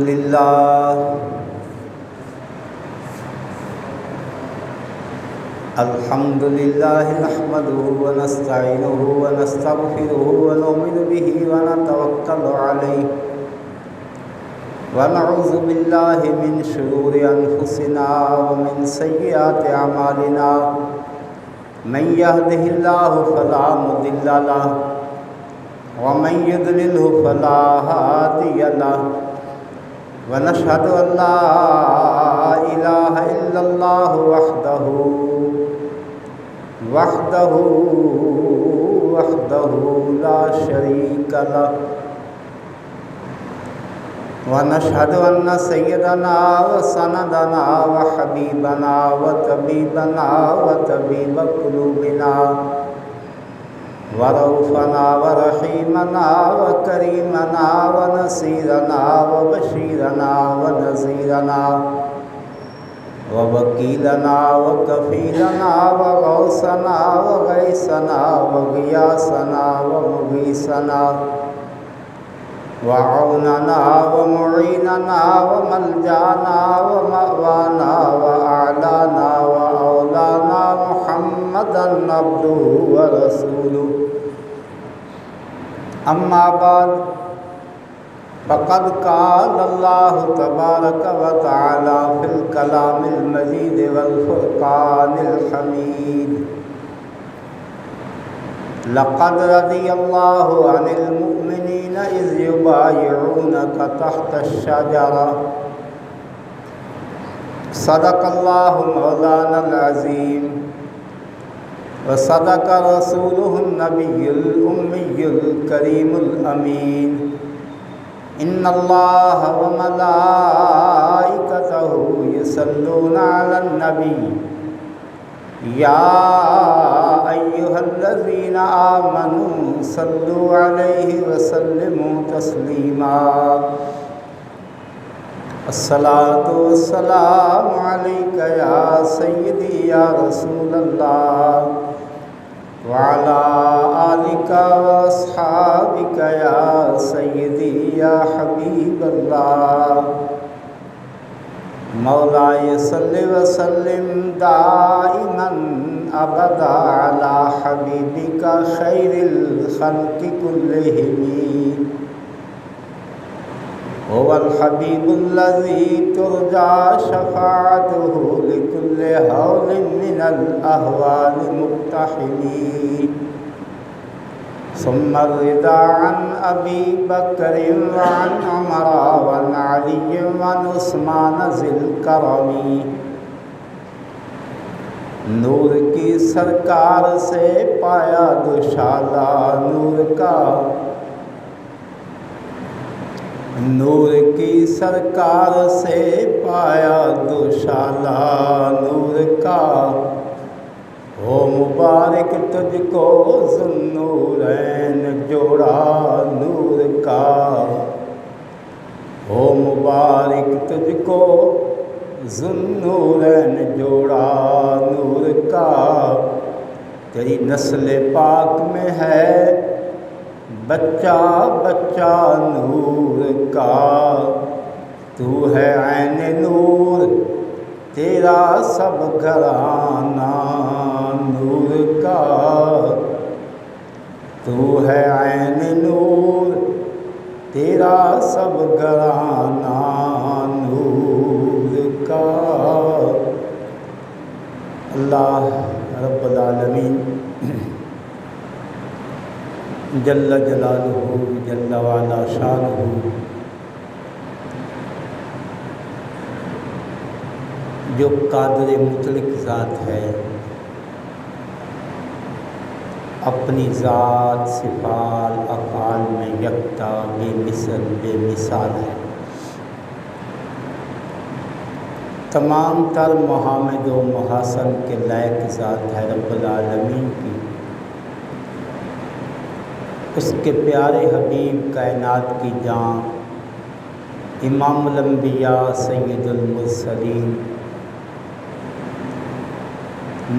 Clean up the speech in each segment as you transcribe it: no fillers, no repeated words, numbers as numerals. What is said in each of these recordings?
للہ الحمد للہ نحمده ونستعینه ونستغفره ونؤمن به ونتوکل علیہ ونعوذ باللہ من شرور انفسنا ومن سیئات اعمالنا من يهده الله فلا مضل له ومن يضلل فلا هادي له ونشهد أن لا إله إلا الله وحده لا شريك له ونشهد أن سيدنا وسندنا وحبيبنا وطبيبنا وطبيب قلوبنا ورؤوفنا ورحيمنا وكريمنا ونصيرنا وبشيرنا ونذيرنا ووكيلنا وكفيلنا وغوثنا وغيثنا وغياثنا ومغيثنا وعوننا ومعيننا وملجانا ومأوانا وأعلانا وأولانا محمدا عبده ورسوله أما بعد فقد قال الله تبارك وتعالى في الكلام المجيد والفرقان الحميد لقد رضي الله عن المؤمنين إذ يبايعونك تحت الشجرة صدق الله مولانا العظيم وصدق رسوله النبي الأمي الكريم الأمين إن الله وملائكته يصلون على النبي يا أيها الذين آمنوا صلوا عليه وسلموا تسليما الصلاة والسلام عليك يا سيدي يا رسول الله وعلى آلك وأصحابك يا سيدي يا حبيب الله مولاي صل وسلم دائما أبدا على حبيبك خير الخلق كلهم هو الحبيب الذي ترجى شفاعته لكل هول من الأهوال مقتحم ثم الرضا عن أبي بكر وعن عمر وعن علي وعن عثمان ذي الكرم نور کی سرکار سے پایا دوشالہ نور کی سرکار سے پایا دوشالہ نور کا ہو مبارک تجھ کو ذوالنورین جوڑا نور کا ہو مبارک تجھ کو ذوالنورین جوڑا نور کا تیری نسل پاک میں ہے بچہ بچہ نور کا تو ہے عین نور تیرا سب گھرانہ نور کا تو ہے عین نور تیرا سب گھرانہ نور کا اللہ رب العالمین جل جلالہ جل وعلا شانہ جو قادر مطلق ذات ہے اپنی ذات صفات افعال میں یکتا بے مثل بے مثال ہے تمام تر محامد و محاسن کے لائق ذات ہے رب العالمین کی اس کے پیارے حبیب کائنات کی جان امام الانبیاء سید المرسلین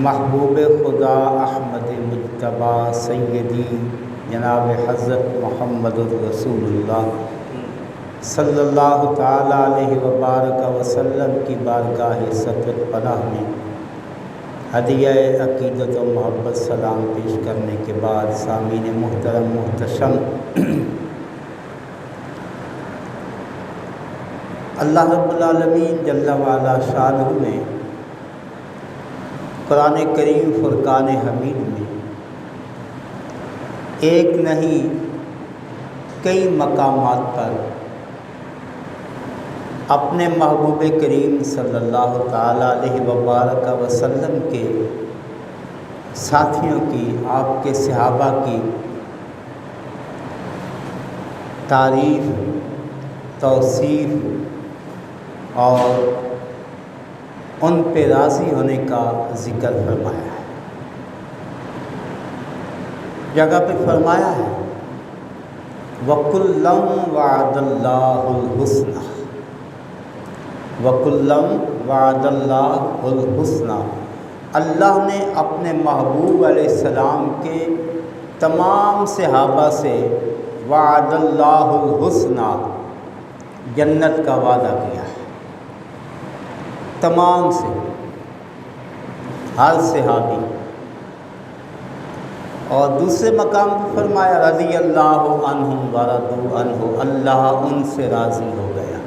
محبوب خدا احمد مجتبیٰ سیدی جناب حضرت محمد الرسول اللہ صلی اللہ تعالیٰ علیہ وبارک وسلم کی بارگاہ ستر پناہ میں ہدیہ عقیدت و محبت سلام پیش کرنے کے بعد سامعین محترم محتشم، اللہ رب العالمین جل وعلا شانہ میں قرآن کریم فرقان حمید میں ایک نہیں کئی مقامات پر اپنے محبوب کریم صلی اللہ تعالیٰ علیہ وبارک وسلم کے ساتھیوں کی، آپ کے صحابہ کی تعریف، توصیف اور ان پہ راضی ہونے کا ذکر فرمایا ہے۔ جگہ پہ فرمایا ہے وَكُلًّا وَعَدَ اللَّهُ الْحُسْنَى، وَكُلًّا وَعَدَ اللَّهُ الْحُسْنَى، اللہ نے اپنے محبوب علیہ السلام کے تمام صحابہ سے وعد اللہ الحسنى، جنت کا وعدہ کیا ہے، تمام سے، ہر صحابی۔ اور دوسرے مقام پر فرمایا رضی اللہ عنہم ورضوا عنہ، اللہ ان سے راضی ہو گیا،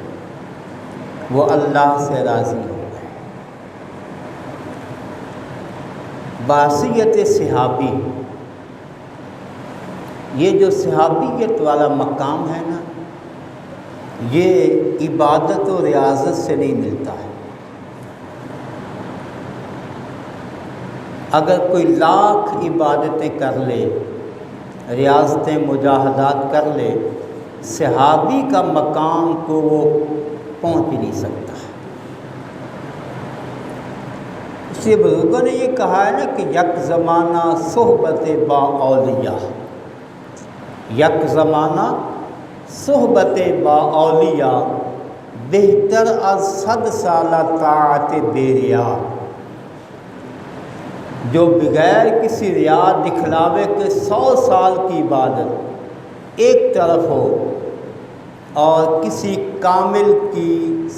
وہ اللہ سے راضی ہو گئے۔ بحیثیت صحابی، یہ جو صحابیت والا مقام ہے نا، یہ عبادت و ریاضت سے نہیں ملتا ہے۔ اگر کوئی لاکھ عبادتیں کر لے، ریاضتیں مجاہدات کر لے، صحابی کا مقام کو وہ پہنچ نہیں سکتا۔ اس لیے بزرگوں نے یہ کہا ہے نا کہ یک زمانہ صحبت با اولیاء، یک زمانہ صحبت با اولیاء، بہتر از 100 سالہ طاعت بے ریا۔ جو بغیر کسی ریا دکھلاوے کے 100 سال کی عبادت ایک طرف ہو اور کسی کامل کی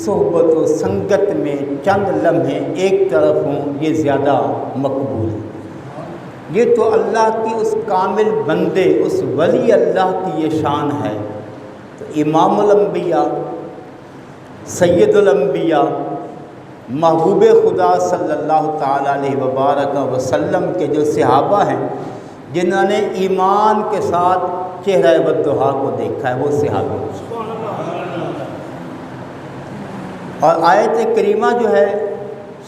صحبت و سنگت میں چند لمحے ایک طرف ہوں، یہ زیادہ مقبول ہے۔ یہ تو اللہ کی اس کامل بندے، اس ولی اللہ کی یہ شان ہے۔ تو امام الانبیاء، سید الانبیاء، محبوب خدا صلی اللہ تعالیٰ علیہ وبارک وسلم کے جو صحابہ ہیں، جنہوں نے ایمان کے ساتھ چہرہ والضحیٰ کو دیکھا ہے، وہ صحابہ۔ اور آیت کریمہ جو ہے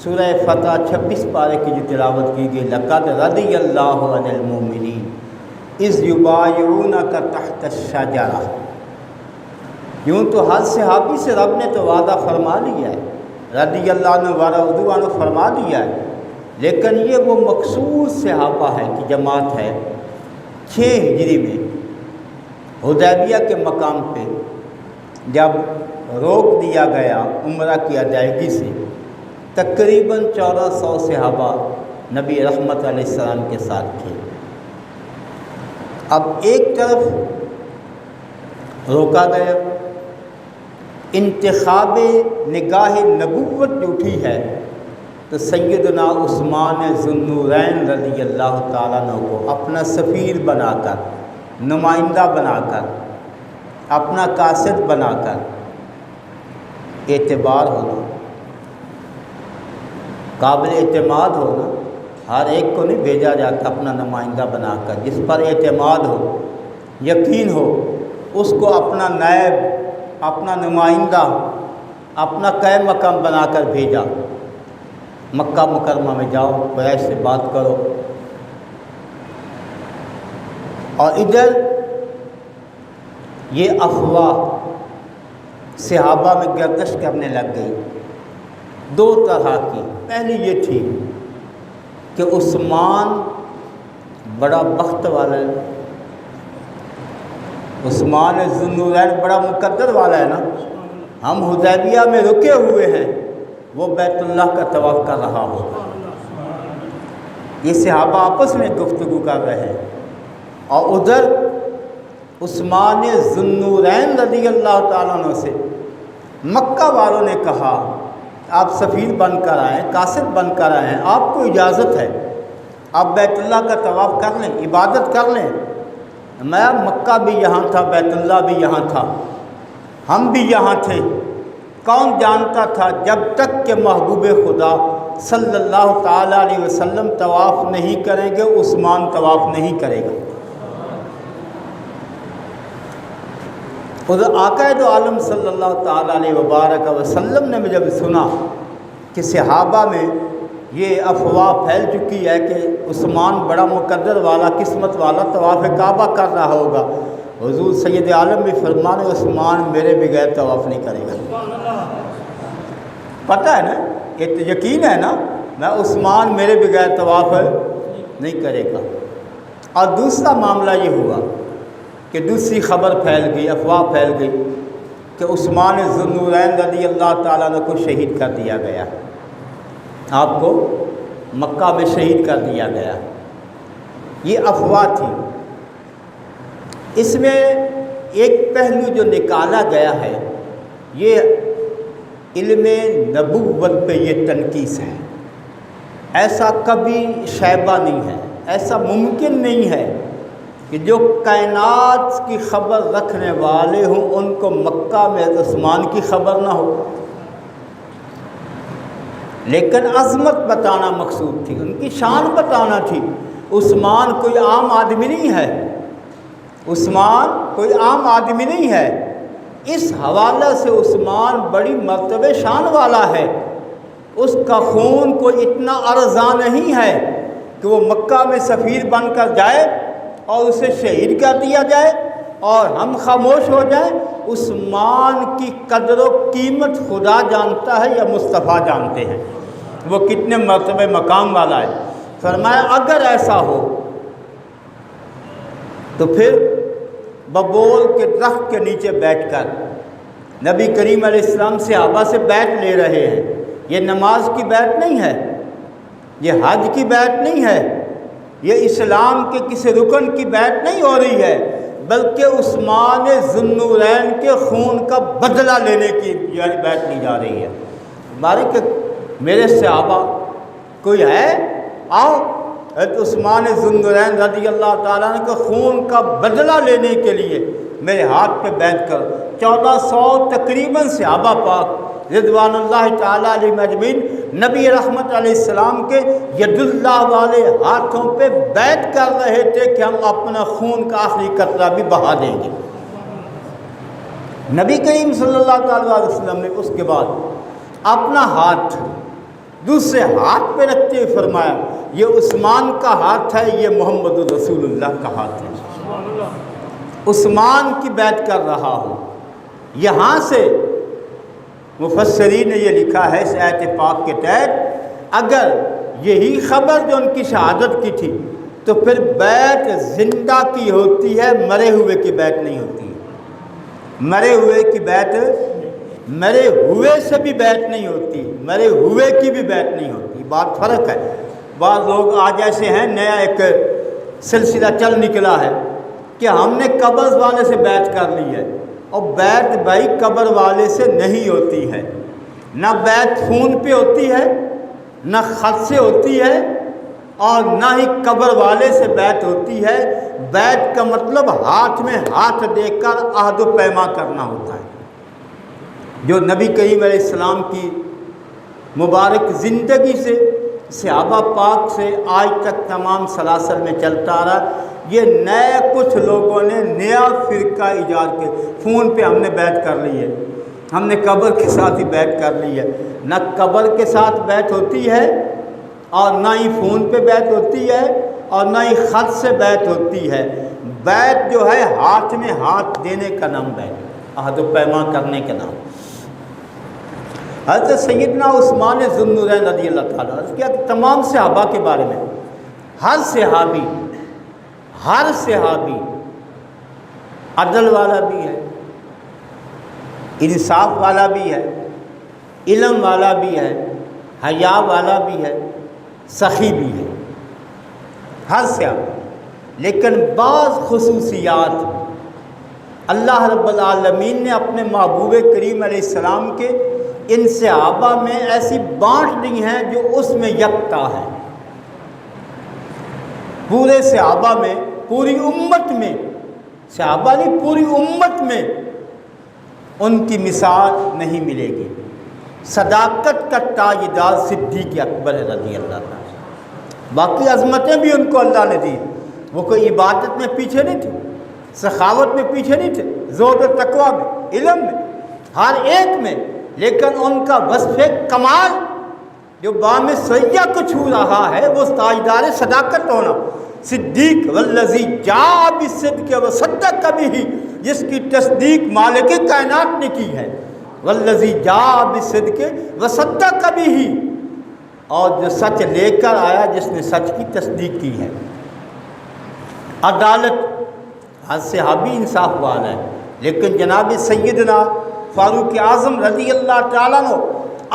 سورہ فتح 26 پارے کی جو تلاوت کی گئی، لقد رضی اللہ عن المؤمنین اذ یبایعونک تحت الشجرہ، یوں تو ہر صحابی سے رب نے تو وعدہ فرما لیا ہے، رضی اللہ عنہ ورضوا عنہ فرما دیا ہے، لیکن یہ وہ مخصوص صحابہ ہے کہ جماعت ہے 6 ہجری میں حدیبیہ کے مقام پہ جب روک دیا گیا عمرہ کی ادائیگی سے، تقریباً 1400 صحابہ نبی رحمت علیہ السلام کے ساتھ تھے۔ اب ایک طرف روکا گیا، انتخاب نگاہ نبوت جو اٹھی ہے تو سیدنا عثمان ذو النورین رضی اللہ تعالیٰ عنہ کو اپنا سفیر بنا کر، نمائندہ بنا کر، اپنا قاصد بنا کر، اعتبار ہونا، قابل اعتماد ہونا، ہر ایک کو نہیں بھیجا جاتا اپنا نمائندہ بنا کر، جس پر اعتماد ہو، یقین ہو، اس کو اپنا نائب، اپنا نمائندہ، اپنا قائم مقام بنا کر بھیجا، مکہ مکرمہ میں جاؤ، قریش سے بات کرو۔ اور ادھر یہ افواہ صحابہ میں گردش کرنے لگ گئی، 2 طرح کی۔ پہلی یہ تھی کہ عثمان بڑا بخت والا ہے، عثمان ذو النورین بڑا مقدر والا ہے نا، ہم حدیبیہ میں رکے ہوئے ہیں، وہ بیت اللہ کا طواف کر رہا ہوگا۔ یہ صحابہ آپس میں گفتگو کر رہے ہیں، اور ادھر عثمان ذوالنورین رضی اللہ تعالیٰ عنہ سے مکہ والوں نے کہا آپ سفیر بن کر آئیں، قاصد بن کر آئیں، آپ کو اجازت ہے، آپ بیت اللہ کا طواف کر لیں، عبادت کر لیں۔ میں مکہ بھی یہاں تھا، بیت اللہ بھی یہاں تھا، ہم بھی یہاں تھے، کون جانتا تھا جب تک کہ محبوب خدا صلی اللہ تعالیٰ علیہ وسلم طواف نہیں کریں گے عثمان طواف نہیں کرے گا۔ خود آقا دو عالم صلی اللہ تعالیٰ علیہ وبارک وسلم نے جب سنا کہ صحابہ میں یہ افواہ پھیل چکی ہے کہ عثمان بڑا مقدر والا قسمت والا طواف کعبہ کر رہا ہوگا، حضور سید عالم بھی فرمانے عثمان میرے بغیر طواف نہیں کرے گا۔ پتہ ہے نا، یقین ہے نا، میں عثمان میرے بغیر طواف نہیں کرے گا۔ اور دوسرا معاملہ یہ ہوا کہ دوسری خبر پھیل گئی، افواہ پھیل گئی کہ عثمان ذوالنورین رضی اللہ تعالیٰ عنہ کو شہید کر دیا گیا، آپ کو مکہ میں شہید کر دیا گیا۔ یہ افواہ تھی۔ اس میں ایک پہلو جو نکالا گیا ہے یہ علم نبوت پہ یہ تنقیص ہے۔ ایسا کبھی شائبہ نہیں ہے، ایسا ممکن نہیں ہے کہ جو کائنات کی خبر رکھنے والے ہوں ان کو مکہ میں عثمان کی خبر نہ ہو۔ لیکن عظمت بتانا مقصود تھی، ان کی شان بتانا تھی۔ عثمان کوئی عام آدمی نہیں ہے، عثمان کوئی عام آدمی نہیں ہے۔ اس حوالے سے عثمان بڑی مرتبہ شان والا ہے، اس کا خون کوئی اتنا ارزاں نہیں ہے کہ وہ مکہ میں سفیر بن کر جائے اور اسے شہید کر دیا جائے اور ہم خاموش ہو جائیں۔ عثمان کی قدر و قیمت خدا جانتا ہے یا مصطفیٰ جانتے ہیں، وہ کتنے مرتبہ مقام والا ہے۔ فرمایا اگر ایسا ہو تو پھر ببول کے درخت کے نیچے بیٹھ کر نبی کریم علیہ السلام صحابہ سے بیعت لے رہے ہیں۔ یہ نماز کی بیعت نہیں ہے، یہ حج کی بیعت نہیں ہے، یہ اسلام کے کسی رکن کی بیعت نہیں ہو رہی ہے، بلکہ عثمان ذوالنورین کے خون کا بدلہ لینے کی بیعت لی جا رہی ہے۔ ہمارے کہ میرے صحابہ کوئی ہے، آؤ عثمان ذوالنورین رضی اللہ تعالیٰ عنہ کے خون کا بدلہ لینے کے لیے میرے ہاتھ پہ بیٹھ کر 1400 تقریباً صحابہ پاک رضوان اللہ تعالیٰ علیہ اجمعین نبی رحمت علیہ السلام کے ید اللہ والے ہاتھوں پہ بیعت کر رہے تھے کہ ہم اپنا خون کا آخری قطرہ بھی بہا دیں گے۔ نبی کریم صلی اللہ تعالیٰ علیہ وسلم نے اس کے بعد اپنا ہاتھ دوسرے ہاتھ پہ رکھتے ہوئے فرمایا یہ عثمان کا ہاتھ ہے، یہ محمد رسول اللہ کا ہاتھ ہے، عثمان کی بیعت کر رہا ہوں۔ یہاں سے مفسرین نے یہ لکھا ہے اس آیت پاک کے تحت اگر یہی خبر جو ان کی شہادت کی تھی تو پھر بیعت زندہ کی ہوتی ہے، مرے ہوئے کی بیعت نہیں ہوتی ہے۔ مرے ہوئے کی بیعت مرے ہوئے سے بھی بیعت نہیں ہوتی، مرے ہوئے کی بھی بیعت نہیں ہوتی، بات فرق ہے۔ بعض لوگ آج ایسے ہیں، نیا ایک سلسلہ چل نکلا ہے کہ ہم نے قبر والے سے بیعت کر لی ہے، اور بیعت بھائی قبر والے سے نہیں ہوتی ہے، نہ بیعت فون پہ ہوتی ہے، نہ خط سے ہوتی ہے، اور نہ ہی قبر والے سے بیعت ہوتی ہے۔ بیعت کا مطلب ہاتھ میں ہاتھ دے کر عہد و پیما کرنا ہوتا ہے، جو نبی کریم علیہ السلام کی مبارک زندگی سے صحابہ پاک سے آج تک تمام سلاسل میں چلتا رہا۔ یہ نئے کچھ لوگوں نے نیا فرقہ ایجاد کے فون پہ ہم نے بیعت کر لی ہے، ہم نے قبر کے ساتھ ہی بیعت کر لی ہے۔ نہ قبر کے ساتھ بیعت ہوتی ہے اور نہ ہی فون پہ بیعت ہوتی ہے اور نہ ہی خط سے بیعت ہوتی ہے۔ بیعت جو ہے ہاتھ میں ہاتھ دینے کا نام بیعت، عہد و پیما کرنے کا نام۔ حضرت سیدنا عثمان ذوالنورین رضی اللہ تعالیٰ عنہ کیا تمام صحابہ کے بارے میں ہر صحابی عدل والا بھی ہے، انصاف والا بھی ہے، علم والا بھی ہے، حیا والا بھی ہے، سخی بھی ہے، ہر صحابی۔ لیکن بعض خصوصیات اللہ رب العالمین نے اپنے محبوب کریم علیہ السلام کے ان صحابہ میں ایسی بانٹ دی ہیں جو اس میں یکتا ہے۔ پورے صحابہ میں، پوری امت میں، صحابہ نہیں پوری امت میں ان کی مثال نہیں ملے گی۔ صداقت کا تاجدار صدیق اکبر رضی اللہ عنہ، باقی عظمتیں بھی ان کو اللہ نے دی، وہ کوئی عبادت میں پیچھے نہیں تھے، سخاوت میں پیچھے نہیں تھے، زہد و تقویٰ میں، علم میں، ہر ایک میں، لیکن ان کا وصف کمال جو بام سیہ کو چھو رہا ہے وہ تاجدار صداقت ہونا۔ صدیق والذی جاء بالصدق وصدق بہ، جس کی تصدیق مالک کائنات نے کی ہے، والذی جاء بالصدق وصدق بہ، اور جو سچ لے کر آیا جس نے سچ کی تصدیق کی ہے۔ عدالت، ہر صحابی انصاف والا ہے، لیکن جناب سیدنا فاروق اعظم رضی اللہ تعالیٰ عنہ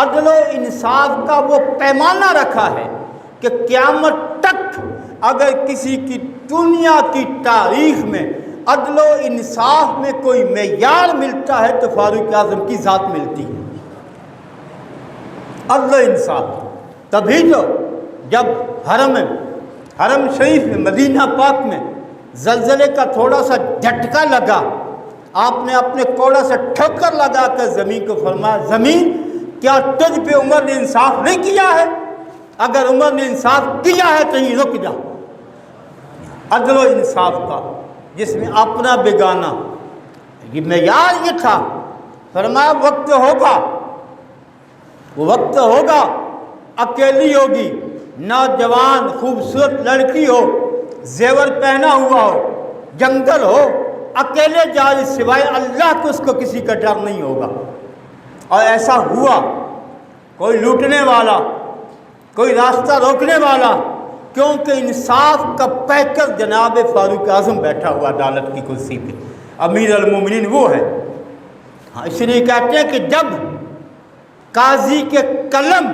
عدل و انصاف کا وہ پیمانہ رکھا ہے کہ قیامت تک اگر کسی کی دنیا کی تاریخ میں عدل و انصاف میں کوئی معیار ملتا ہے تو فاروق اعظم کی ذات ملتی ہے۔ عدل و انصاف تبھی تو جب حرم شریف میں، مدینہ پاک میں زلزلے کا تھوڑا سا جھٹکا لگا، آپ نے اپنے کوڑا سے ٹھوکر لگا کر زمین کو فرمایا، زمین کیا تجھ پہ عمر نے انصاف نہیں کیا ہے؟ اگر عمر نے انصاف کیا ہے تو یہ رک جا۔ عدل و انصاف کا جس میں اپنا بیگانہ، یہ معیار یہ تھا، فرمایا وقت ہوگا، وہ وقت ہوگا اکیلی ہوگی، نوجوان خوبصورت لڑکی ہو، زیور پہنا ہوا ہو، جنگل ہو، اکیلے جائے، سوائے اللہ کو اس کو کسی کا ڈر نہیں ہوگا۔ اور ایسا ہوا، کوئی لوٹنے والا، کوئی راستہ روکنے والا، کیونکہ انصاف کا پیکر جناب فاروق اعظم بیٹھا ہوا عدالت کی کرسی پہ، امیر المومنین وہ ہے۔ ہاں، اس لیے کہتے ہیں کہ جب قاضی کے قلم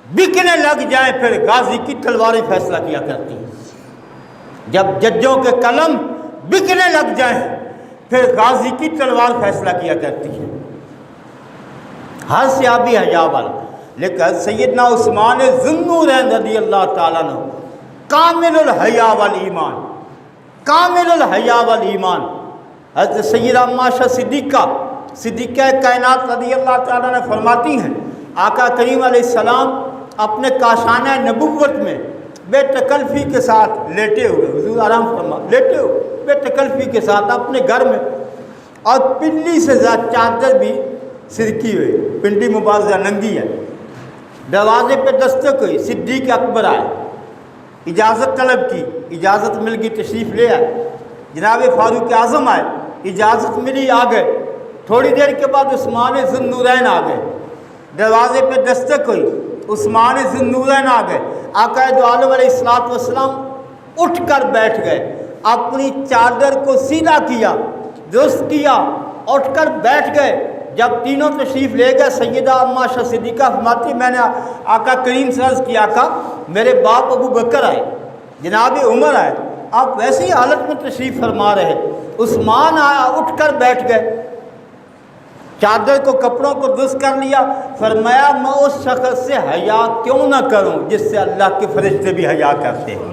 بکنے لگ جائیں پھر غازی کی تلواریں فیصلہ کیا کرتی ہیں۔ جب ججوں کے قلم بکنے لگ جائیں پھر غازی کی تلوار فیصلہ کیا کرتی ہے۔ ہر صحابی حیا والا، لیکن سیدنا عثمان ذو النورین رضی اللہ تعالیٰ عنہ کامل الحیا والایمان، کامل الحیا والایمان، حضرت سیدہ ام عائشہ صدیقہ کائنات رضی اللہ تعالیٰ عنہ فرماتی ہیں، آقا کریم علیہ السلام اپنے کاشانہ نبوت میں بے تکلفی کے ساتھ لیٹے ہوئے، حضور آرام فرما، لیٹے ہوئے بے تکلفی کے ساتھ اپنے گھر میں، اور پنڈلی سے زیادہ چادر بھی سرکی ہوئی، پنڈلی مبارزہ ننگی ہے، دروازے پہ دستک ہوئی، صدیق اکبر آئے، اجازت طلب کی، اجازت مل گئی، تشریف لے آئے، جناب فاروق اعظم آئے، اجازت ملی، آ گئے، تھوڑی دیر کے بعد عثمان ذو النورین آ گئے، دروازے پہ دستک ہوئی، عثمان ذو النورین آ گئے، آقا دو عالم علیہ السلام اٹھ کر بیٹھ گئے، اپنی چادر کو سیدھا کیا، درست کیا، اٹھ کر بیٹھ گئے۔ جب تینوں تشریف لے گئے، سیدہ ام عائشہ صدیقہ فرماتی، میں نے آقا کریم سے عرض کیا، آقا میرے باپ ابو بکر آئے، جناب عمر آئے، آپ ویسی حالت میں تشریف فرما رہے، عثمان آیا، اٹھ کر بیٹھ گئے، چادر کو کپڑوں کو درست کر لیا، فرمایا میں اس شخص سے حیا کیوں نہ کروں جس سے اللہ کے فرشتے بھی حیا کرتے ہیں،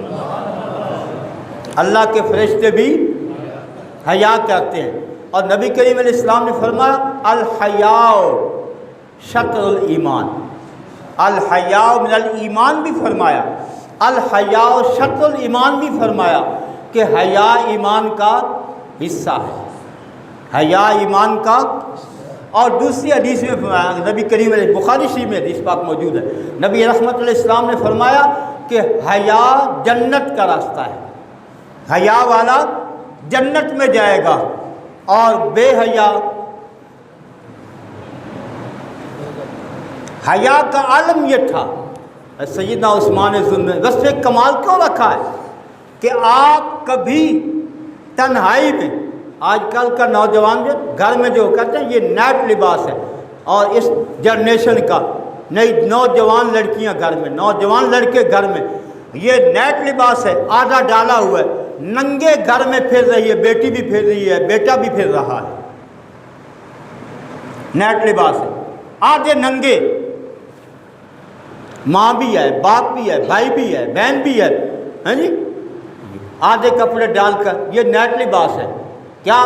اللہ کے فرشتے بھی حیا کرتے ہیں۔ اور نبی کریم علیہ السلام نے فرمایا الحیاء شطر الایمان، الحیاء من الایمان بھی فرمایا، الحیاء شطر الایمان بھی فرمایا کہ حیا ایمان کا حصہ ہے، حیا ایمان کا۔ اور دوسری حدیث میں فرمایا، نبی کریم علیہ، بخاری شریف میں حدیث پاک موجود ہے، نبی رحمت علیہ السلام نے فرمایا کہ حیا جنت کا راستہ ہے، حیا والا جنت میں جائے گا، اور بے حیا، حیا کا عالم یہ تھا۔ سیدنا عثمان ذو النورین وصف کمال کیوں رکھا ہے کہ آپ کبھی تنہائی میں، آج کل کا نوجوان جو گھر میں جو کرتے ہیں یہ نیٹ لباس ہے، اور اس جنریشن کا نئی نوجوان لڑکیاں گھر میں، نوجوان لڑکے گھر میں، یہ نیٹ لباس ہے، آدھا ڈالا ہوا ہے، ننگے گھر میں پھر رہی ہے، بیٹی بھی پھر رہی ہے، بیٹا بھی پھر رہا ہے، نیٹ لباس ہے، آدھے ننگے، ماں بھی ہے، باپ بھی ہے، بھائی بھی ہے، بہن بھی ہے، ہاں جی، آدھے کپڑے ڈال کر، یہ نیٹ لباس ہے۔ کیا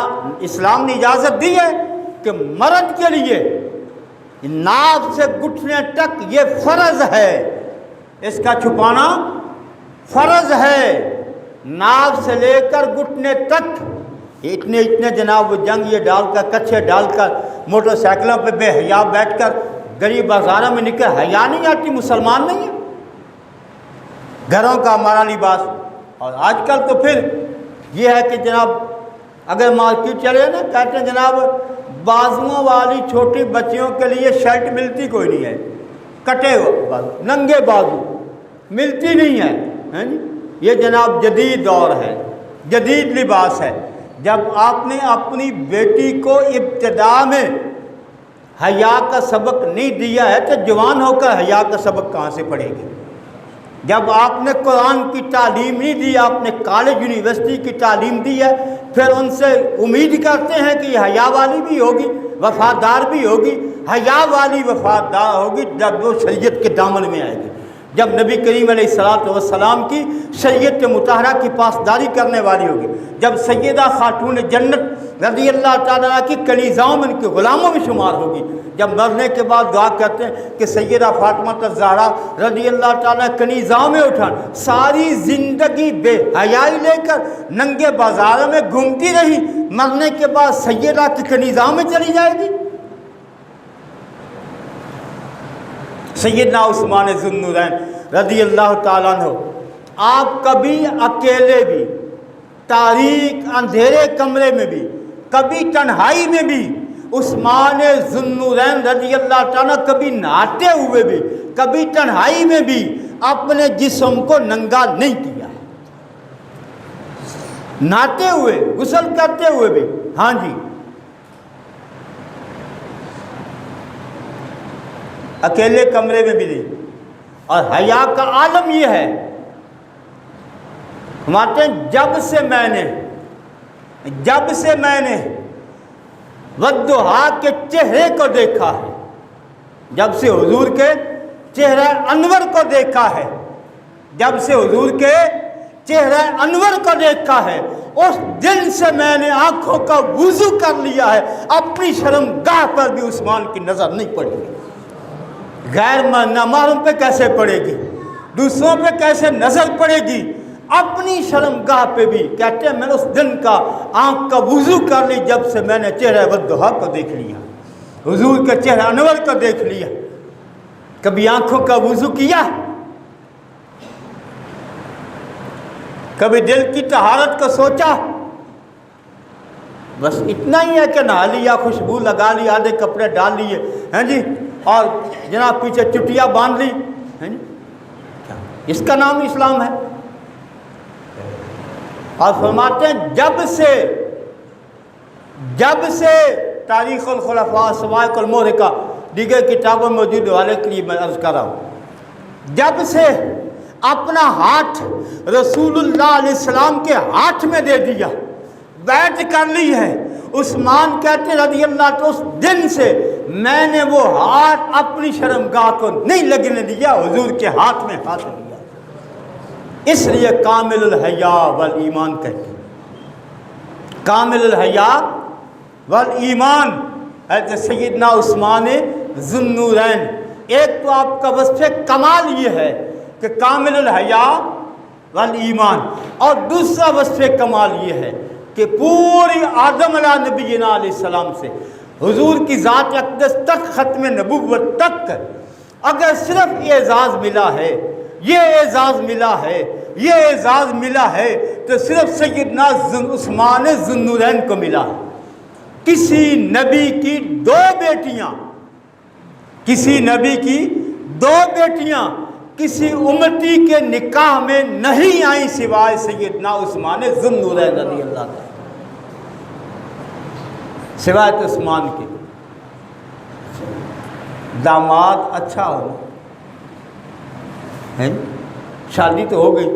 اسلام نے اجازت دی ہے کہ مرد کے لیے ناف سے گھٹنے تک یہ فرض ہے، اس کا چھپانا فرض ہے، ناف سے لے کر گھٹنے تک، اتنے جناب وہ جنگ یہ ڈال کر، کچھے ڈال کر، موٹر سائیکلوں پہ بے حیا بیٹھ کر غریب بازاروں میں نکل، حیا نہیں آتی، مسلمان نہیں ہے، گھروں کا ہمارا لباس۔ اور آج کل تو پھر یہ ہے کہ جناب اگر مارکیٹ چلے نا، کہتے ہیں جناب بازوؤں والی چھوٹی بچیوں کے لیے شرٹ ملتی کوئی نہیں ہے، کٹے ہوئے بازو، ننگے بازو ملتی نہیں ہے، یہ جناب جدید دور ہے، جدید لباس ہے۔ جب آپ نے اپنی بیٹی کو ابتدا میں حیا کا سبق نہیں دیا ہے تو جوان ہو کر حیا کا سبق کہاں سے پڑھے گی؟ جب آپ نے قرآن کی تعلیم نہیں دی، آپ نے کالج یونیورسٹی کی تعلیم دی ہے، پھر ان سے امید کرتے ہیں کہ یہ حیا والی بھی ہوگی، وفادار بھی ہوگی، حیا والی وفادار ہوگی جب وہ شریعت کے دامن میں آئے گی، جب نبی کریم علیہ الصلوۃ والسلام کی شریعت مطہرہ کی پاسداری کرنے والی ہوگی، جب سیدہ خاتون جنت رضی اللہ تعالیٰ عنہ کی کنیزاؤں میں، ان کے غلاموں میں شمار ہوگی، جب مرنے کے بعد دعا کرتے ہیں کہ سیدہ فاطمہ الزہرا رضی اللہ تعالیٰ کنیزاؤں میں اٹھا، ساری زندگی بے حیائی لے کر ننگے بازاروں میں گھومتی رہی، مرنے کے بعد سیدہ کی کنیزاؤں میں چلی جائے گی۔ سیدنا عثمان ذو النورین رضی اللہ تعالیٰ عنہ، آپ کبھی اکیلے بھی، تاریک اندھیرے کمرے میں بھی، کبھی تنہائی میں بھی، عثمان ذو النورین رضی اللہ تعالیٰ کبھی نہاتے ہوئے بھی، کبھی تنہائی میں بھی اپنے جسم کو ننگا نہیں کیا، نہاتے ہوئے، غسل کرتے ہوئے بھی، ہاں جی، اکیلے کمرے میں بھی نہیں۔ اور حیا کا عالم یہ ہے، فرماتے ہیں جب سے میں نے والضحیٰ کے چہرے کو دیکھا ہے، جب سے حضور کے چہرہ انور کو دیکھا ہے، جب سے حضور کے چہرہ انور کو دیکھا ہے، اس دن سے میں نے آنکھوں کا وضو کر لیا ہے، اپنی شرمگاہ پر بھی عثمان کی نظر نہیں پڑے گی۔ غیر نامحرم پہ کیسے پڑے گی، دوسروں پہ کیسے نظر پڑے گی، اپنی شرمگاہ پہ بھی۔ کہتے ہیں میں نے اس دن کا آنکھ کا وضو کر لی جب سے میں نے چہرہ والضحیٰ کو دیکھ لیا، حضور کے چہرہ انور کو دیکھ لیا۔ کبھی آنکھوں کا وضو کیا، کبھی دل کی طہارت کو سوچا، بس اتنا ہی ہے کہ نہا لیا، خوشبو لگا لی، آدھے کپڑے ڈال لیے، ہیں جی، اور جناب پیچھے چٹیاں باندھ لی، ہیں جی، اس کا نام اسلام ہے؟ اور فرماتے ہیں جب سے تاریخ الخلفاء سوائق المحرقہ دیگر کتابوں میں موجود حوالے کے لیے میں عرض کر رہا ہوں، جب سے اپنا ہاتھ رسول اللہ علیہ السلام کے ہاتھ میں دے دیا، بیعت کر لی ہے، عثمان کہتے ہیں رضی اللہ تو اس دن سے میں نے وہ ہاتھ اپنی شرمگاہ کو نہیں لگنے دیا، حضور کے ہاتھ میں ہاتھ لیا۔ اس لیے کامل الحیا والایمان کہتے ہیں، کامل الحیا والایمان حضرت سیدنا عثمان ذو النورین۔ ایک تو آپ کا وصف کمال یہ ہے کہ کامل الحیا والایمان، اور دوسرا وصف کمال یہ ہے کہ پوری آدم علیہ نبینا علیہ السلام سے حضور کی ذات اقدس تک، ختم نبوت تک، اگر صرف اعزاز ملا ہے، یہ اعزاز ملا ہے، یہ اعزاز ملا ہے تو صرف سیدنا عثمان ذو النورین کو ملا ہے۔ کسی نبی کی دو بیٹیاں، کسی نبی کی دو بیٹیاں کسی امتی کے نکاح میں نہیں آئیں سوائے سیدنا عثمان ذو النورین رضی اللہ عنہ، سوائے عثمان کے۔ داماد اچھا ہونا ہے، شادی تو ہو گئی،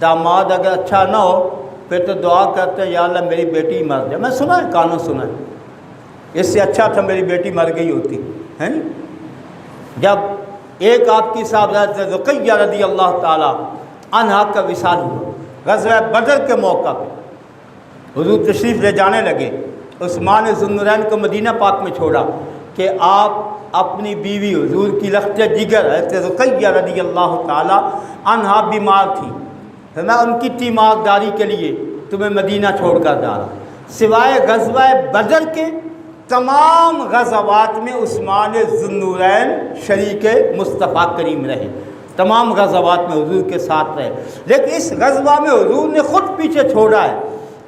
داماد اگر اچھا نہ ہو پھر تو دعا کرتے ہیں یا اللہ میری بیٹی مر جائے. میں سنا ہے، کانوں سنا ہے، اس سے اچھا تھا میری بیٹی مر گئی ہوتی ہے. جب ایک آپ کی صاحبزادی رقیہ رضی اللہ تعالیٰ عنہا کا وصال ہوا غزوہ بدر کے موقع پہ، حضور تشریف لے جانے لگے. عثمان ذو النورین کو مدینہ پاک میں چھوڑا کہ آپ اپنی بیوی حضور کی لخت جگر حضرت رقیہ رضی اللہ تعالیٰ عنہا بیمار تھی، تو میں ان کی تیمارداری کے لیے تمہیں مدینہ چھوڑ کر جا رہا ہوں. سوائے غزوہ بدر کے تمام غزوات میں عثمان ذو النورین شریک مصطفیٰ کریم رہے، تمام غزوات میں حضور کے ساتھ رہے. لیکن اس غزوہ میں حضور نے خود پیچھے چھوڑا ہے.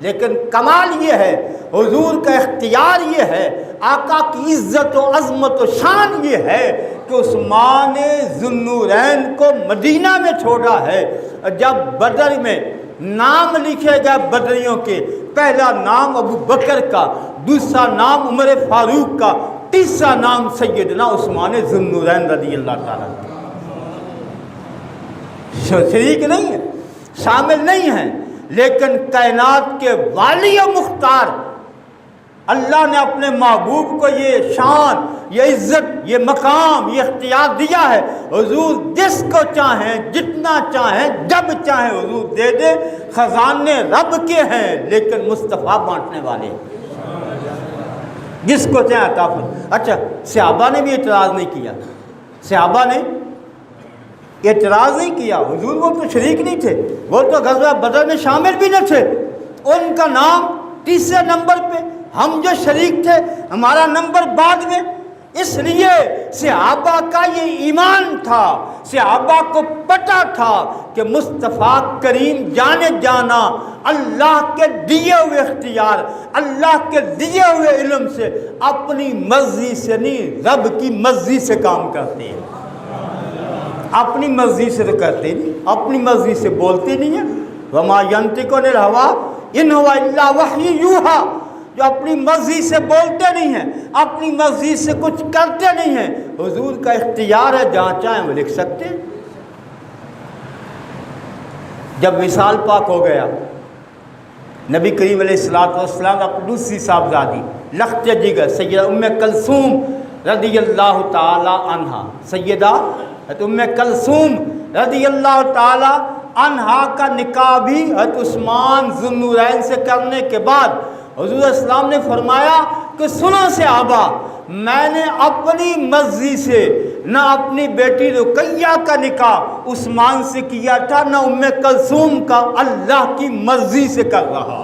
لیکن کمال یہ ہے، حضور کا اختیار یہ ہے، آقا کی عزت و عظمت و شان یہ ہے کہ عثمان ذو النورین کو مدینہ میں چھوڑا ہے. جب بدر میں نام لکھے گئے بدریوں کے، پہلا نام ابو بکر کا، دوسرا نام عمر فاروق کا، تیسرا نام سیدنا عثمان ذو النورین رضی اللہ تعالیٰ. شریک نہیں ہے، شامل نہیں ہیں، لیکن کائنات کے والی و مختار اللہ نے اپنے محبوب کو یہ شان، یہ عزت، یہ مقام، یہ اختیار دیا ہے. حضور جس کو چاہیں، جتنا چاہیں، جب چاہیں حضور دے دے. خزانے رب کے ہیں لیکن مصطفیٰ بانٹنے والے ہیں، جس کو چاہیں عطا فرمائے. اچھا، صحابہ نے بھی اعتراض نہیں کیا، صحابہ نے اعتراض نہیں کیا. حضور وہ تو شریک نہیں تھے، وہ تو غزوہ بدر میں شامل بھی نہ تھے. ان کا نام تیسرے نمبر پہ، ہم جو شریک تھے ہمارا نمبر بعد میں. اس لیے صحابہ کا یہ ایمان تھا، صحابہ کو پتہ تھا کہ مصطفیٰ کریم جانے جانا اللہ کے دیے ہوئے اختیار، اللہ کے دیے ہوئے علم سے، اپنی مرضی سے نہیں، رب کی مرضی سے کام کرتے ہیں. اپنی مرضی سے تو کرتے نہیں، اپنی مرضی سے بولتے نہیں ہیں. وما ینطق عن الہوی ان ہوا الا وحی یوحی، جو اپنی مرضی سے بولتے نہیں ہیں، اپنی مرضی سے کچھ کرتے نہیں ہیں. حضور کا اختیار ہے، جہاں چاہیں وہ لکھ سکتے ہیں. جب وصال پاک ہو گیا، نبی کریم علیہ السلام اپنی دوسری صاحبزادی لخت جگر سیدہ ام کلثوم رضی اللہ تعالی عنہا، سیدہ ام کلثوم رضی اللہ تعالی عنہا کا نکاح بھی حضرت عثمان ذو النورین سے کرنے کے بعد حضور اسلام نے فرمایا کہ سنو صحابہ، میں نے اپنی مرضی سے نہ اپنی بیٹی رقیہ کا نکاح عثمان سے کیا تھا، نہ ام کلثوم کا، اللہ کی مرضی سے کر رہا.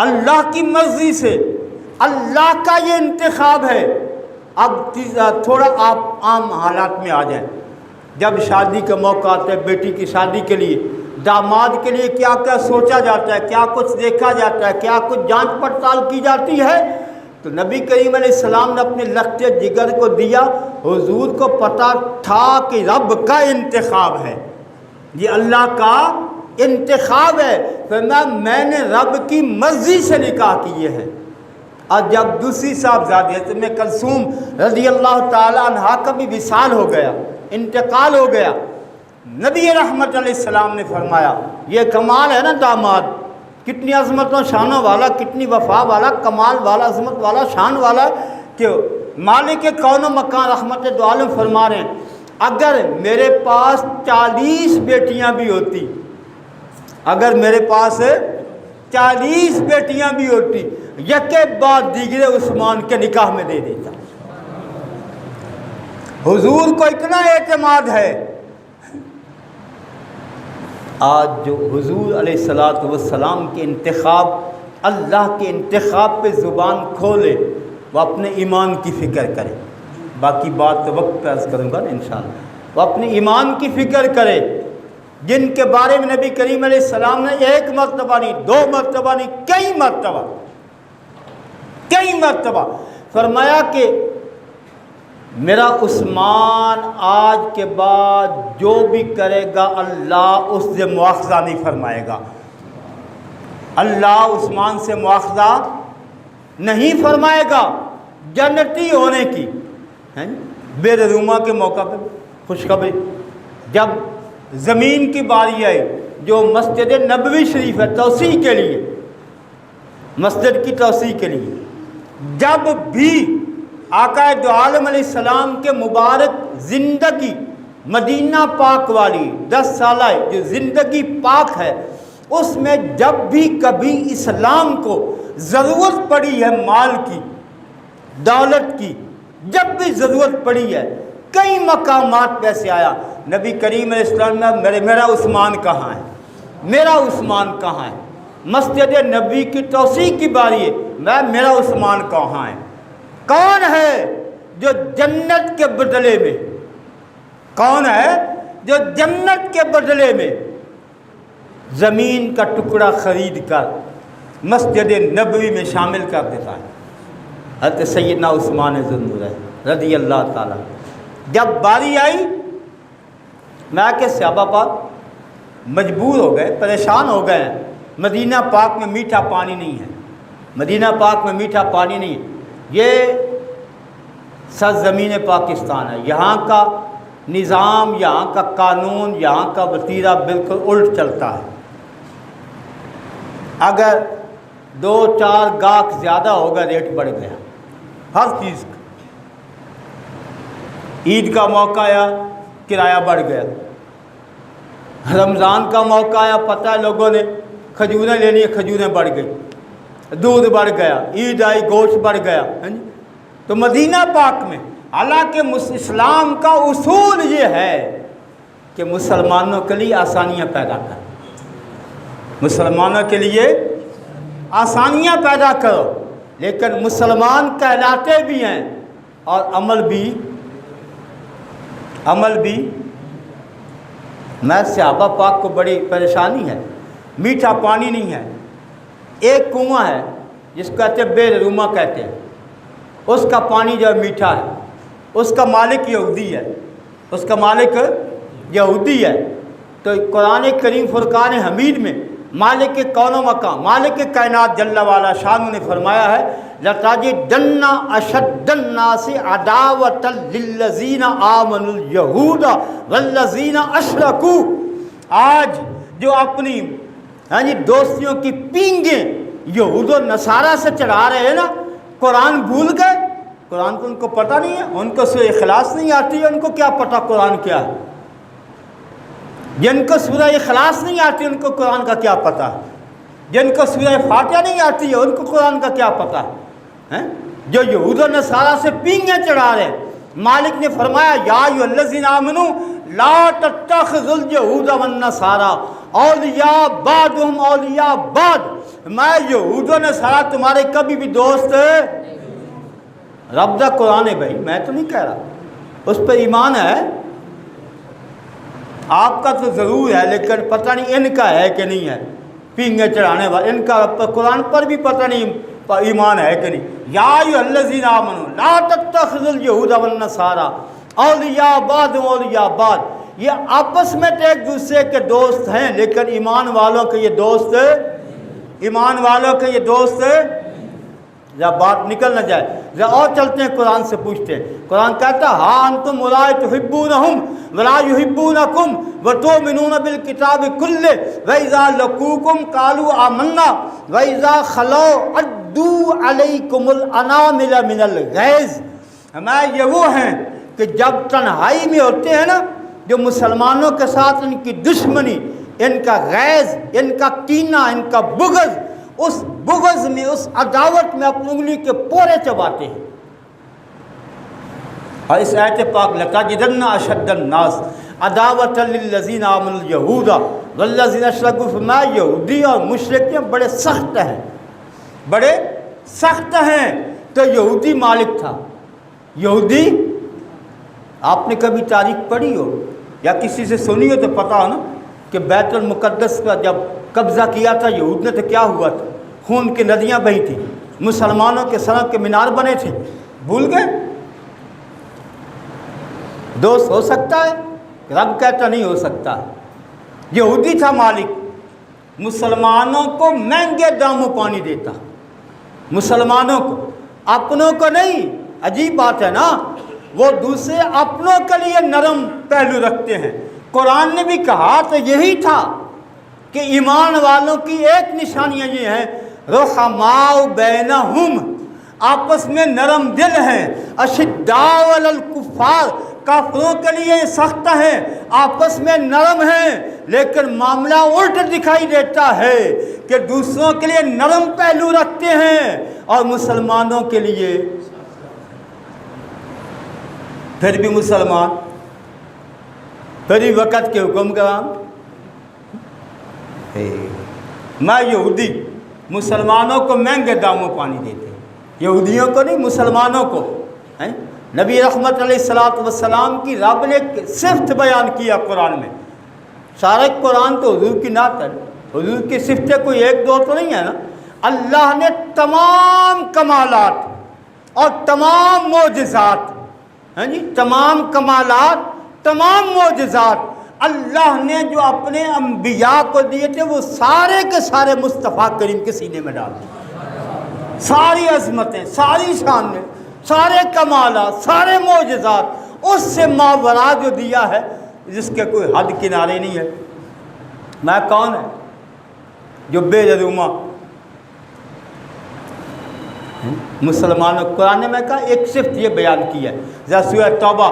اللہ کی مرضی سے، اللہ کا یہ انتخاب ہے. اب تھوڑا آپ عام حالات میں آ جائیں. جب شادی کا موقع آتا ہے بیٹی کی شادی کے لیے، داماد کے لیے کیا کیا سوچا جاتا ہے، کیا کچھ دیکھا جاتا ہے، کیا کچھ جانچ پڑتال کی جاتی ہے. تو نبی کریم علیہ السلام نے اپنے لخت جگر کو دیا. حضور کو پتہ تھا کہ رب کا انتخاب ہے، یہ اللہ کا انتخاب ہے. فرمایا میں نے رب کی مرضی سے نکاح کیے ہیں. اور جب دوسری صاحبزادی حضرت ام کلثوم رضی اللہ تعالی عنہا کا بھی وصال ہو گیا، انتقال ہو گیا، نبی رحمت علیہ السلام نے فرمایا یہ کمال ہے نا داماد، کتنی عظمتوں شانوں والا، کتنی وفا والا، کمال والا، عظمت والا، شان والا، کہ مالک کون و مکان رحمت دو عالم فرما رہے ہیں اگر میرے پاس 40 بیٹیاں بھی ہوتی، اگر میرے پاس 40 بیٹیاں بھی ہوتی، یکے بعد دیگرے عثمان کے نکاح میں دے دیتا. حضور کو اتنا اعتماد ہے. آج جو حضور علیہ السلام کے انتخاب، اللہ کے انتخاب پہ زبان کھولے، وہ اپنے ایمان کی فکر کرے. باقی بات تو وقت پہ عرض کروں گا نا انشاءاللہ. وہ اپنے ایمان کی فکر کرے، جن کے بارے میں نبی کریم علیہ السلام نے ایک مرتبہ نہیں، 2 مرتبہ نہیں، کئی مرتبہ فرمایا کہ میرا عثمان آج کے بعد جو بھی کرے گا اللہ اس سے مواخذہ نہیں فرمائے گا. اللہ عثمان سے مواخذہ نہیں فرمائے گا. جنتی ہونے کی بے رحمہ کے موقع پہ خوشخبری، جب زمین کی باری آئی جو مسجد نبوی شریف ہے توسیع کے لیے، مسجد کی توسیع کے لیے، جب بھی آقا دو عالم علیہ السلام کے مبارک زندگی مدینہ پاک والی 10 سالہ جو زندگی پاک ہے، اس میں جب بھی کبھی اسلام کو ضرورت پڑی ہے مال کی، دولت کی، جب بھی ضرورت پڑی ہے، کئی مقامات پہ سے آیا نبی کریم علیہ السلام نے میرا عثمان کہاں ہے، میرا عثمان کہاں ہے، مسجد نبی کی توسیع کی باری ہے، میرا عثمان کہاں ہے، کون ہے جو جنت کے بدلے میں، کون ہے جو جنت کے بدلے میں زمین کا ٹکڑا خرید کر مسجد نبوی میں شامل کر دیتا ہے؟ حضرت سیدنا عثمان ذو النورین رضی اللہ تعالیٰ۔ جب باری آئی، میں کہ صحابہ پاک مجبور ہو گئے، پریشان ہو گئے ہیں، مدینہ پاک میں میٹھا پانی نہیں ہے، مدینہ پاک میں میٹھا پانی نہیں ہے، یہ سرزمین پاکستان ہے، یہاں کا نظام، یہاں کا قانون، یہاں کا وتیرہ بالکل الٹ چلتا ہے۔ اگر 2-4 گاہک زیادہ ہوگا ریٹ بڑھ گیا ہر چیز کا، عید کا موقع آیا کرایہ بڑھ گیا، رمضان کا موقع آیا پتہ ہے لوگوں نے کھجوریں لینی ہے، کھجوریں بڑھ گئی، دودھ بڑھ گیا، عید آئی گوشت بڑھ گیا۔ تو مدینہ پاک میں حالانکہ اسلام کا اصول یہ ہے کہ مسلمانوں کے لیے آسانیاں پیدا کرو، مسلمانوں کے لیے آسانیاں پیدا کرو، لیکن مسلمان کہلاتے بھی ہیں اور عمل بھی میں صحابہ پاک کو بڑی پریشانی ہے، میٹھا پانی نہیں ہے، ایک کنواں ہے جس کو کہتے ہیں بے روما کہتے ہیں، اس کا پانی جو میٹھا ہے، اس کا مالک یہودی ہے، اس کا مالک یہودی ہے۔ تو قرآن کریم فرقان حمید میں مالک کون و مقام، مالک کائنات جل والا شان نے فرمایا ہے لَتَجِدَنَّ أَشَدَّ النَّاسِ عَدَاوَةً لِلَّذِينَ آمَنُوا الْيَهُودَ وَالَّذِينَ أَشْرَكُوا۔ آج جو اپنی دوستیوں کی پینگیں یہود و نصارہ سے چڑھا رہے ہیں نا، قرآن بھول گئے، قرآن تو ان کو پتہ نہیں ہے، ان کو سورہ اخلاص نہیں آتی ہے، ان کو کیا پتہ قرآن کیا ہے؟ جن کو سورہ اخلاص نہیں آتی ان کو قرآن کا کیا پتہ ہے؟ جن کو سورہ فاتحہ نہیں آتی ہے ان کو قرآن کا کیا پتہ ہے؟ جو یہود و نصارہ سے پینگیں چڑھا رہے ہیں، مالک نے فرمایا یا ایھا الذین آمنوا لا تتخذوا اليہود والنصارى اولیاء بعضهم اولیاء بعض، میں یہود و نصارہ تمہارے کبھی بھی دوست رب دا قرآن ہے بھائی، میں تو نہیں کہہ رہا، اس پہ ایمان ہے آپ کا تو ضرور ہے، لیکن پتہ نہیں ان کا ہے کہ نہیں ہے، پینگیں چڑھانے والے ان کا قرآن پر بھی پتہ نہیں ایمان ہے کہ نہیں۔ یا ایھا الذین آمنوا لا تتخذوا اليہود والنصارى اولیاء بعضهم اولیاء بعض، یہ آپس میں تو ایک دوسرے کے دوست ہیں، لیکن ایمان والوں کے یہ دوست، ایمان والوں کے یہ دوست، یا بات نکل نہ جائے ذرا اور چلتے ہیں قرآن سے پوچھتے ہیں۔ قرآن کہتا ہے ہاں انتم اولئک تحبونہم ولا یحبونکم وتؤمنون بالکتاب کلہ واذا لقوکم قالوا آمنا واذا خلوا عدوا علیکم الانامل من الغیظ۔ ہمیں یہ وہ ہیں کہ جب تنہائی میں ہوتے ہیں نا، جو مسلمانوں کے ساتھ ان کی دشمنی، ان کا غیظ، ان کا کینہ، ان کا بغض، اس بغض میں، اس عداوت میں اپنی انگلی کے پورے چباتے ہیں۔ اور اس آیت پاک لَتَجِدَنَّ أَشَدَّ النَّاسِ عَدَاوَةً لِلَّذِينَ آمَنُوا الْيَهُودَ وَالَّذِينَ أَشْرَكُوا، فرمایا یہودی اور مشرک بڑے سخت ہیں، بڑے سخت ہیں۔ تو یہودی مالک تھا، یہودی، آپ نے کبھی تاریخ پڑھی ہو یا کسی سے سنی ہو تو پتہ ہو نا کہ بیت المقدس کا جب قبضہ کیا تھا یہود نے تو کیا ہوا تھا، خون کی ندیاں بہی تھیں، مسلمانوں کے سڑک کے مینار بنے تھے، بھول گئے؟ دوست ہو سکتا ہے؟ رب کہتا نہیں ہو سکتا۔ یہودی تھا مالک، مسلمانوں کو مہنگے داموں پانی دیتا، مسلمانوں کو، اپنوں کو نہیں۔ عجیب بات ہے نا، وہ دوسرے اپنوں کے لیے نرم پہلو رکھتے ہیں۔ قرآن نے بھی کہا تو یہی تھا کہ ایمان والوں کی ایک نشانیاں یہ ہیں رحماء بینہم، آپس میں نرم دل ہیں، اشداء علی الکفار، کافروں کے لیے سخت ہیں، آپس میں نرم ہیں، لیکن معاملہ الٹ دکھائی دیتا ہے کہ دوسروں کے لیے نرم پہلو رکھتے ہیں اور مسلمانوں کے لیے پھر بھی مسلمان پھر بھی وقت کے حکم کرام۔ میں یہودی مسلمانوں کو مہنگے داموں پانی دیتے ہیں، یہودیوں کو نہیں، مسلمانوں کو۔ نبی رحمت علیہ الصلوۃ والسلام کی رب نے صفت بیان کیا قرآن میں، سارا قرآن تو حضور کی نعت ہے، حضور کی صفتیں کوئی ایک دو تو نہیں ہے نا۔ اللہ نے تمام کمالات اور تمام معجزات، تمام کمالات، تمام معجزات اللہ نے جو اپنے انبیاء کو دیے تھے وہ سارے کے سارے مصطفیٰ کریم کے سینے میں ڈال دیے، ساری عظمتیں، ساری شانیں، سارے کمالات، سارے معجزات اس سے ماوراء جو دیا ہے جس کے کوئی حد کنارے نہیں ہے۔ میں کون ہے جو بے رحمہ مسلمانوں، قرآن نے میں کہا ایک صفت یہ بیان کی ہے، سورہ توبہ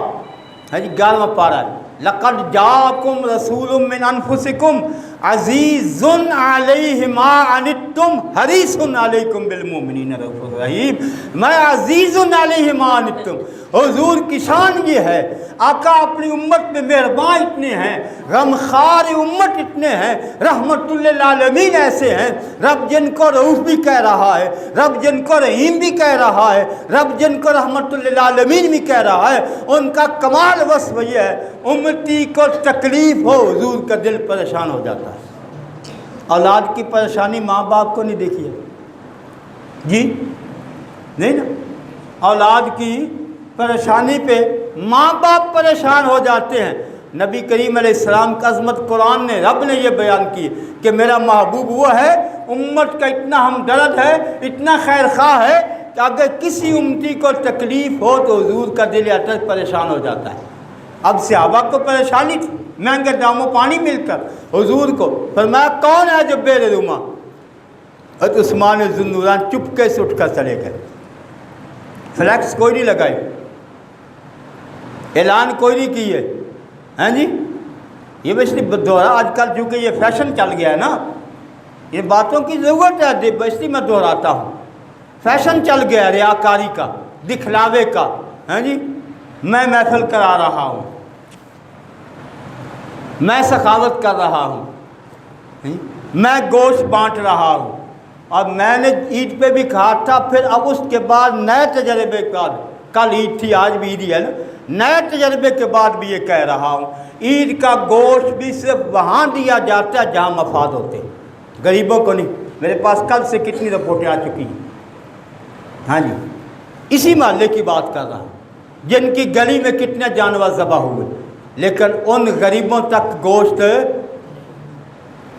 11واں پارہ ہے، لقد جاءکم رسول من انفسکم عزیز علیہ ما عنتم حریص علیکم بالمؤمنین رؤوف رحیم۔ میں عزیز علیہ ما عنتم، حضور کی شان یہ ہے، آقا اپنی امت میں مہربان اتنے ہیں، غمخوار امت اتنے ہیں، رحمت للعالمین ایسے ہیں، رب جن کو رؤوف بھی کہہ رہا ہے، رب جن کو رحیم بھی کہہ رہا ہے، رب جن کو رحمت للعالمین بھی کہہ رہا ہے، ان کا کمال وصف یہ ہے امتی کو تکلیف ہو حضور کا دل پریشان ہو جاتا ہے۔ اولاد کی پریشانی ماں باپ کو نہیں دیکھی ہے جی، نہیں نا، اولاد کی پریشانی پہ ماں باپ پریشان ہو جاتے ہیں۔ نبی کریم علیہ السلام کا عظمت قرآن نے، رب نے یہ بیان کی کہ میرا محبوب وہ ہے، امت کا اتنا ہمدرد ہے، اتنا خیر خواہ ہے کہ اگر کسی امتی کو تکلیف ہو تو حضور کا دل اٹس پریشان ہو جاتا ہے۔ اب صحابہ کو پریشانی تھی، مہنگے داموں پانی مل کر حضور کو فرمایا کون ہے جو بے رحمہ؟ حضرت عثمان ذو النورین چپکے سے اٹھ کر چلے گئے، فلیکس کوئی نہیں لگائی، اعلان کوئی نہیں کیے، ہیں جی۔ یہ بس دوہرا آج کل چونکہ یہ فیشن چل گیا ہے نا، یہ باتوں کی ضرورت ہے، بس میں دہراتا ہوں، فیشن چل گیا ہے ریاکاری کا، دکھلاوے کا، ہیں جی۔ میں محفل کرا رہا ہوں، میں سخاوت کر رہا ہوں، میں گوشت بانٹ رہا ہوں، اور میں نے عید پہ بھی کہا تھا، پھر اب اس کے بعد نئے تجربے کے بعد، کل عید تھی آج بھی عید ہی ہے نا، نئے تجربے کے بعد بھی یہ کہہ رہا ہوں، عید کا گوشت بھی صرف وہاں دیا جاتا ہے جہاں مفاد ہوتے ہیں، غریبوں کو نہیں۔ میرے پاس کل سے کتنی رپورٹیں آ چکی ہیں، ہاں جی، اسی محلے کی بات کر رہا ہوں جن کی گلی میں کتنے جانور ذبح ہوئے، لیکن ان غریبوں تک گوشت،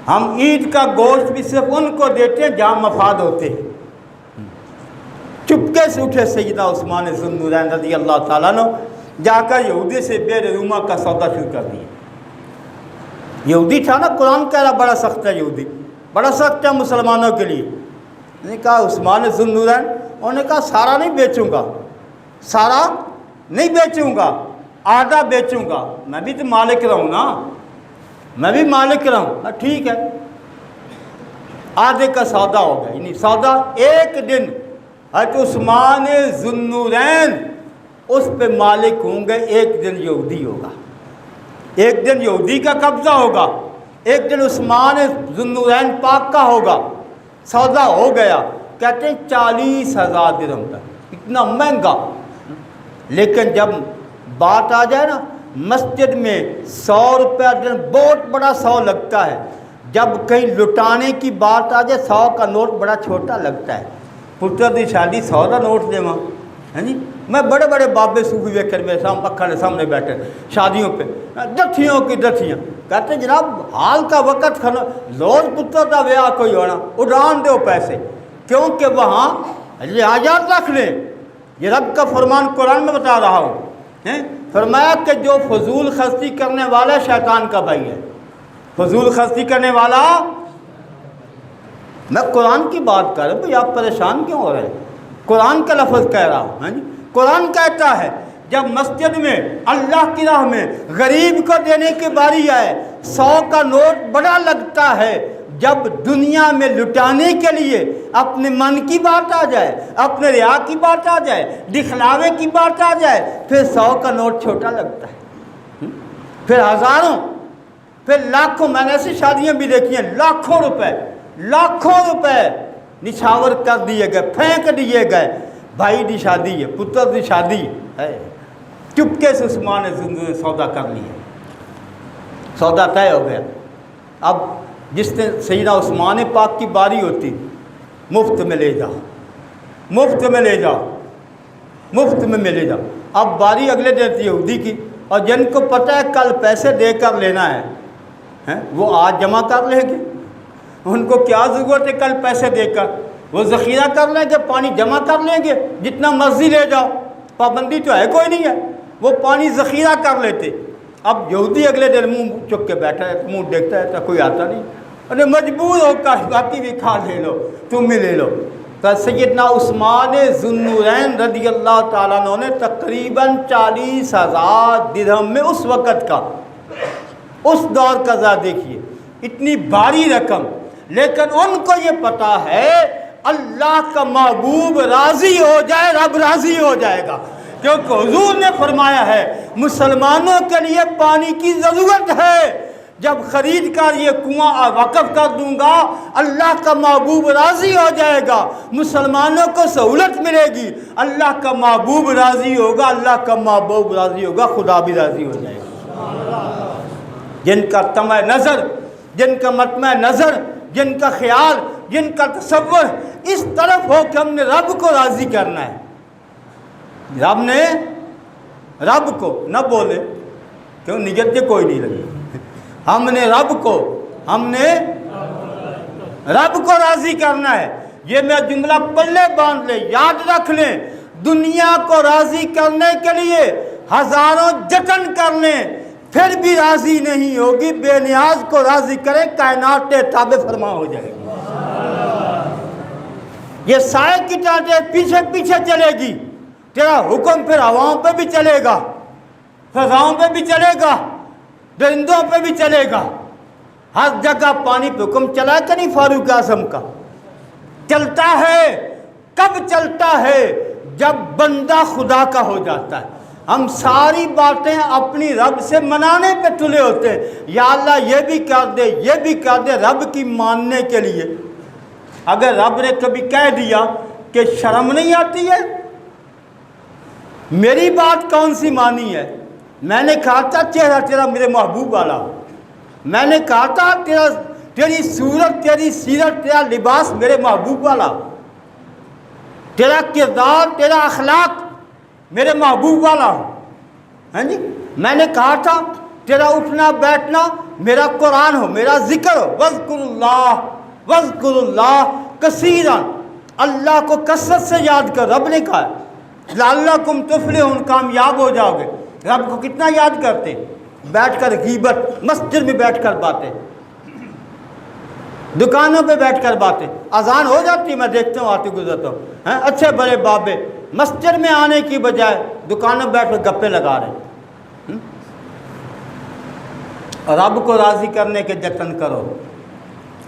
ہم عید کا گوشت بھی صرف ان کو دیتے ہیں جہاں مفاد ہوتے ہیں۔ چپکے سے اٹھے سیدنا عثمان ذو النورین رضی اللہ تعالیٰ عنہ، جا کر یہودی سے بے رحمہ کا سودا شروع کر دیا۔ یہودی تھا نا، قرآن کہہ رہا بڑا سخت ہے، یہودی بڑا سخت ہے مسلمانوں کے لیے۔ انہوں نے کہا عثمان ذو النورین، انہوں نے کہا سارا نہیں بیچوں گا، سارا نہیں بیچوں گا، آدھا بیچوں گا، میں بھی تو مالک رہوں نا، میں بھی مالک رہوں۔ ٹھیک ہے، آدھے کا سودا ہو گیا، یعنی سودا ایک دن حضرت عثمان ذو النورین اس پہ مالک ہوں گے، ایک دن یہودی ہوگا، ایک دن یہودی کا قبضہ ہوگا، ایک دن عثمان ذو النورین پاک کا ہوگا۔ سودا ہو گیا، کہتے ہیں 40,000 درہم تک، اتنا مہنگا۔ لیکن جب بات آ جائے نا، مسجد میں 100 روپیہ دن بہت بڑا 100 لگتا ہے، جب کہیں لٹانے کی بات آ جائے 100 کا نوٹ بڑا چھوٹا لگتا ہے۔ پتر دی شادی 100 کا نوٹ دے وہاں، ہے جی۔ میں بڑے بڑے بابے صوفی ویک کر میرے سامنے پکھا سامنے بیٹھے شادیوں پہ، دتھیوں کی دتھیاں، کہتے ہیں جناب حال کا وقت کھانا لوز پتر کا ویاہ کوئی ہونا، اڑان دو پیسے، کیونکہ وہاں لحاظات رکھ لیں۔ یہ رب کا فرمان قرآن میں بتا رہا ہوں، فرمایا کہ جو فضول خرچی کرنے والا شیطان کا بھائی ہے، فضول خرچی کرنے والا. میں قرآن کی بات کر رہا ہوں. بھئی آپ پریشان کیوں ہو رہے ہیں؟ قرآن کا لفظ کہہ رہا ہوں. ہاں جی، قرآن کہتا ہے جب مسجد میں اللہ کی راہ میں غریب کو دینے کی باری آئے، 100 کا نوٹ بڑا لگتا ہے. جب دنیا میں لٹانے کے لیے اپنے من کی بات آ جائے، اپنے ریا کی بات آ جائے، دکھلاوے کی بات آ جائے، پھر 100 کا نوٹ چھوٹا لگتا ہے. پھر ہزاروں، پھر لاکھوں. میں نے ایسی شادیاں بھی دیکھی ہیں، لاکھوں روپے نچھاور کر دیے گئے، پھینک دیے گئے. بھائی دی شادی ہے، پتر دی شادی ہے، چپکے سے عثمان نے سودا کر لیا، سودا طے ہو گیا. اب جس نے سیدنا عثمان پاک کی باری ہوتی، مفت میں لے جاؤ، مفت میں لے جاؤ، مفت میں لے جاؤ. اب باری اگلے دن تھی یہودی کی، اور جن کو پتہ ہے کل پیسے دے کر لینا ہے وہ آج جمع کر لیں گے. ان کو کیا ضرورت ہے کل پیسے دے کر؟ وہ ذخیرہ کر لیں گے، پانی جمع کر لیں گے، جتنا مرضی لے جاؤ، پابندی تو ہے کوئی نہیں ہے. وہ پانی ذخیرہ کر لیتے. اب یہودی اگلے دن منہ چک کے بیٹھا ہے، منہ دیکھتا ہے تو کوئی آتا نہیں. انہیں مجبور ہو کر باقی بھی کھا لے لو، تم بھی لے لو. تو سیدنا عثمان ذوالنورین رضی اللہ تعالیٰ عنہ نے تقریباً 40,000 درہم میں اس وقت کا، اس دور کا ذرا دیکھیے، اتنی باری رقم. لیکن ان کو یہ پتا ہے اللہ کا محبوب راضی ہو جائے، رب راضی ہو جائے گا. کیونکہ حضور نے فرمایا ہے مسلمانوں کے لیے پانی کی ضرورت ہے. جب خرید کر یہ کنواں وقف کر دوں گا، اللہ کا محبوب راضی ہو جائے گا، مسلمانوں کو سہولت ملے گی. اللہ کا محبوب راضی ہوگا، اللہ کا محبوب راضی ہوگا، خدا بھی راضی ہو جائے گا. جن کا طمع نظر، جن کا مطمع نظر، جن کا خیال، جن کا تصور اس طرف ہو کہ ہم نے رب کو راضی کرنا ہے. رب نے رب کو نہ بولے کیوں نجت کوئی نہیں لگی. ہم نے رب کو راضی کرنا ہے. یہ میں جملہ پلے باندھ لیں، یاد رکھ لیں. دنیا کو راضی کرنے کے لیے ہزاروں جتن کر لیں، پھر بھی راضی نہیں ہوگی. بے نیاز کو راضی کرے، کائنات تابع فرما ہو جائے گی. یہ سائے کی ٹانٹے پیچھے پیچھے چلے گی. تیرا حکم پھر ہواؤں پہ بھی چلے گا، فضاؤں پہ بھی چلے گا، درندوں پہ بھی چلے گا. ہر جگہ پانی پہ حکم چلا کہ نہیں فاروق اعظم کا؟ چلتا ہے. کب چلتا ہے؟ جب بندہ خدا کا ہو جاتا ہے. ہم ساری باتیں اپنی رب سے منانے پہ تلے ہوتے ہیں. یا اللہ یہ بھی کر دے، یہ بھی کر دے، رب کی ماننے کے لیے. اگر رب نے کبھی کہہ دیا کہ شرم نہیں آتی ہے، میری بات کون سی مانی ہے؟ میں نے کہا تھا چہرہ تیرا میرے محبوب والا، میں نے کہا تھا تیری صورت، تیری سیرت، تیرا لباس میرے محبوب والا، تیرا کردار، تیرا اخلاق میرے محبوب والا. ہاں جی، میں نے کہا تھا تیرا اٹھنا بیٹھنا میرا قرآن ہو، میرا ذکر ہو. وَاذْكُرُوا اللَّهَ كَثِيرًا، اللہ کو کثرت سے یاد کر. رب نے کہا لعلکم تفلحون، کامیاب ہو جاؤ گے. رب کو کتنا یاد کرتے؟ بیٹھ کر غیبت، مسجد میں بیٹھ کر باتیں، دکانوں پہ بیٹھ کر باتیں. اذان ہو جاتی، میں دیکھتا ہوں آتے گزرتا ہوں، اچھے بڑے بابے مسجد میں آنے کی بجائے دکانوں بیٹھ کر گپے لگا رہے ہیں. رب کو راضی کرنے کے جتن کرو.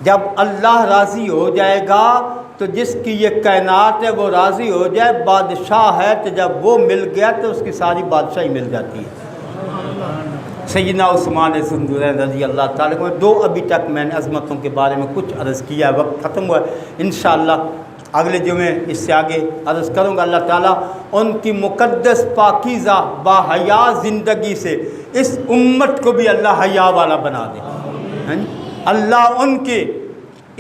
جب اللہ راضی ہو جائے گا تو جس کی یہ کائنات ہے وہ راضی ہو جائے. بادشاہ ہے تو جب وہ مل گیا تو اس کی ساری بادشاہی مل جاتی ہے. سیدنا عثمان ذوالنورین رضی اللہ تعالیٰ عنہ. 2 ابھی تک میں نے عظمتوں کے بارے میں کچھ عرض کیا ہے، وقت ختم ہوا ہے. انشاءاللہ اگلے جمعے اس سے آگے عرض کروں گا. اللہ تعالیٰ ان کی مقدس پاکیزہ باحیا زندگی سے اس امت کو بھی اللہ حیا والا بنا دے. اللہ ان کے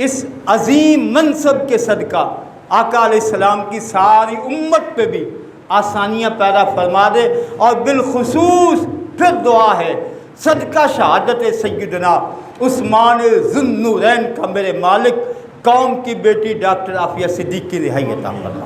اس عظیم منصب کے صدقہ آقا علیہ السلام کی ساری امت پہ بھی آسانیاں پیدا فرما دے. اور بالخصوص پھر دعا ہے صدقہ شہادت سیدنا عثمان ذوالنورین کا میرے مالک قوم کی بیٹی ڈاکٹر عافیہ صدیقی کی رہائی عطا فرما.